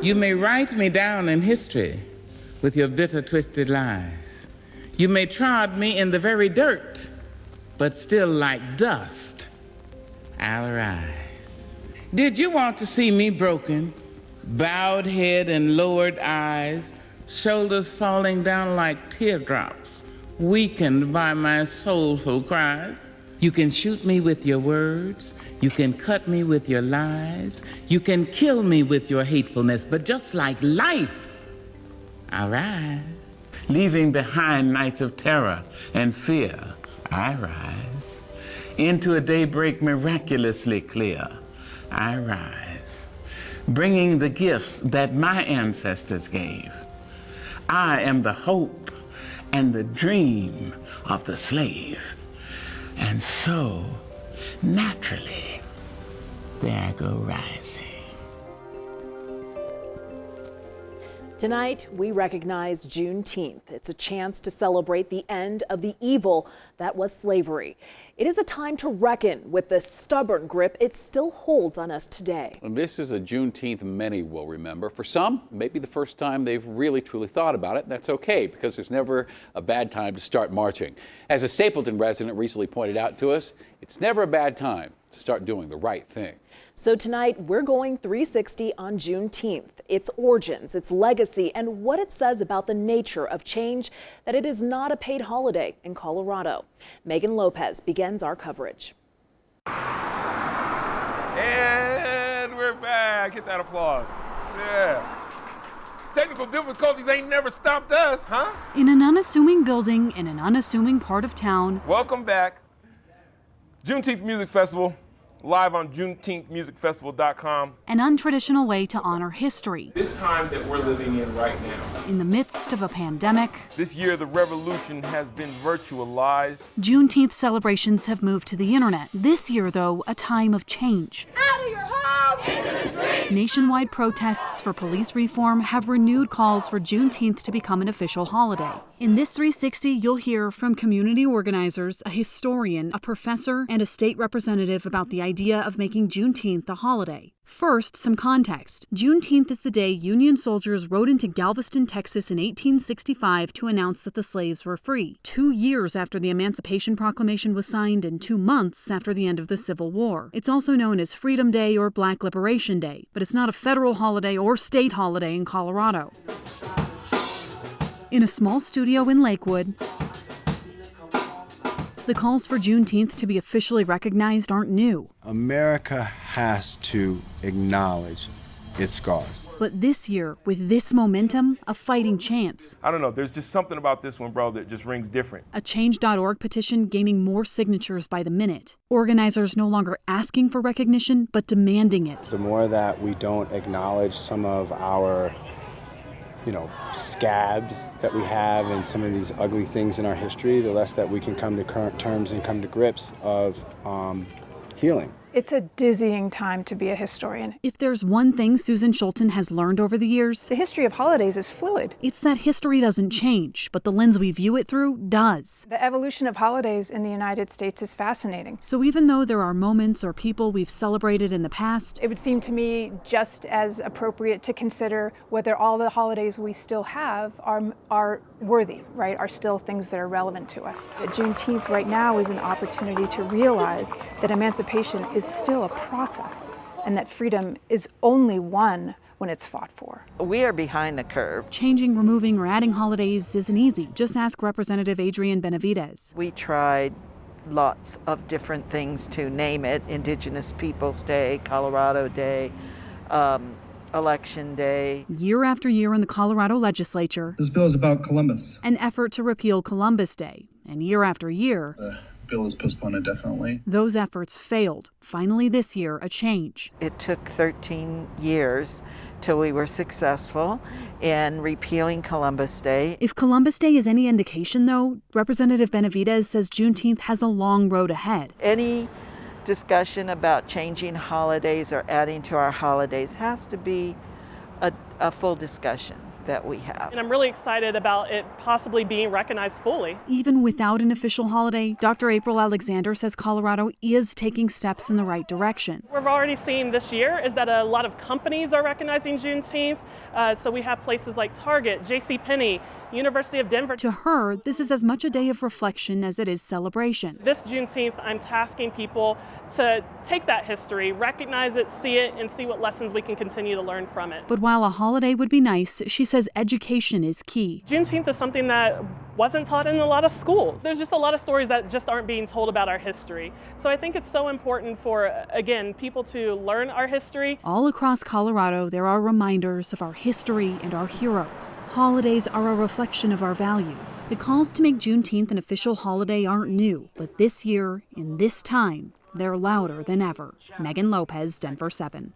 You may write me down in history with your bitter, twisted lies. You may trod me in the very dirt, but still like dust, I'll rise. Did you want to see me broken, bowed head and lowered eyes, shoulders falling down like teardrops, weakened by my soulful cries? You can shoot me with your words, you can cut me with your lies, you can kill me with your hatefulness, but just like life, I rise. Leaving behind nights of terror and fear, I rise. Into a daybreak miraculously clear, I rise. Bringing the gifts that my ancestors gave. I am the hope and the dream of the slave. And so, naturally, there I go rising. Tonight, we recognize Juneteenth. It's a chance to celebrate the end of the evil that was slavery. It is a time to reckon with the stubborn grip it still holds on us today. And this is a Juneteenth many will remember. For some, maybe the first time they've really truly thought about it. That's okay, because there's never a bad time to start marching. As a Stapleton resident recently pointed out to us, it's never a bad time to start doing the right thing. So tonight, we're going 360 on Juneteenth, its origins, its legacy, and what it says about the nature of change, that it is not a paid holiday in Colorado. Megan Lopez begins our coverage. And we're back. Hit that applause. Yeah. Technical difficulties ain't never stopped us, huh? In an unassuming building in an unassuming part of town. Welcome back. Juneteenth Music Festival. Live on JuneteenthMusicFestival.com. An untraditional way to honor history. This time that we're living in right now. In the midst of a pandemic. This year, the revolution has been virtualized. Juneteenth celebrations have moved to the internet. This year, though, a time of change. Out of your home! Into the street! Nationwide protests for police reform have renewed calls for Juneteenth to become an official holiday. In this 360, you'll hear from community organizers, a historian, a professor, and a state representative about the idea of making Juneteenth a holiday. First, some context. Juneteenth is the day Union soldiers rode into Galveston, Texas in 1865 to announce that the slaves were free. 2 years after the Emancipation Proclamation was signed and 2 months after the end of the Civil War. It's also known as Freedom Day or Black Liberation Day, but it's not a federal holiday or state holiday in Colorado. In a small studio in Lakewood, the calls for Juneteenth to be officially recognized aren't new. America has to acknowledge its scars. But this year, with this momentum, a fighting chance. I don't know, there's just something about this one, bro, that just rings different. A Change.org petition gaining more signatures by the minute. Organizers no longer asking for recognition, but demanding it. The more that we don't acknowledge some of our scabs that we have and some of these ugly things in our history, the less that we can come to current terms and come to grips of healing. It's a dizzying time to be a historian. If there's one thing Susan Schulten has learned over the years, the history of holidays is fluid. It's that history doesn't change, but the lens we view it through does. The evolution of holidays in the United States is fascinating. So even though there are moments or people we've celebrated in the past, it would seem to me just as appropriate to consider whether all the holidays we still have are worthy, right? Are still things that are relevant to us. Juneteenth right now is an opportunity to realize that emancipation is still a process, and that freedom is only won when it's fought for. We are behind the curve. Changing, removing, or adding holidays isn't easy. Just ask Representative Adrian Benavidez. We tried lots of different things to name it: Indigenous Peoples Day, Colorado Day, Election Day. Year after year in the Colorado legislature, this bill is about Columbus. An effort to repeal Columbus Day. And year after year, bill is postponed indefinitely. Those efforts failed. Finally this year, a change. It took 13 years till we were successful in repealing Columbus Day. If Columbus Day is any indication, though, Representative Benavidez says Juneteenth has a long road ahead. Any discussion about changing holidays or adding to our holidays has to be a full discussion. that we have. And I'm really excited about it possibly being recognized fully. Even without an official holiday, Dr. April Alexander says Colorado is taking steps in the right direction. We've already seen this year is that a lot of companies are recognizing Juneteenth. So we have places like Target, JCPenney, University of Denver. To her, this is as much a day of reflection as it is celebration. This Juneteenth, I'm tasking people to take that history, recognize it, see it, and see what lessons we can continue to learn from it. But while a holiday would be nice, she says education is key. Juneteenth is something that wasn't taught in a lot of schools. There's just a lot of stories that just aren't being told about our history. So I think it's so important for, again, people to learn our history. All across Colorado, there are reminders of our history and our heroes. Holidays are a reflection of our values. The calls to make Juneteenth an official holiday aren't new, but this year, in this time, they're louder than ever. Megan Lopez, Denver 7.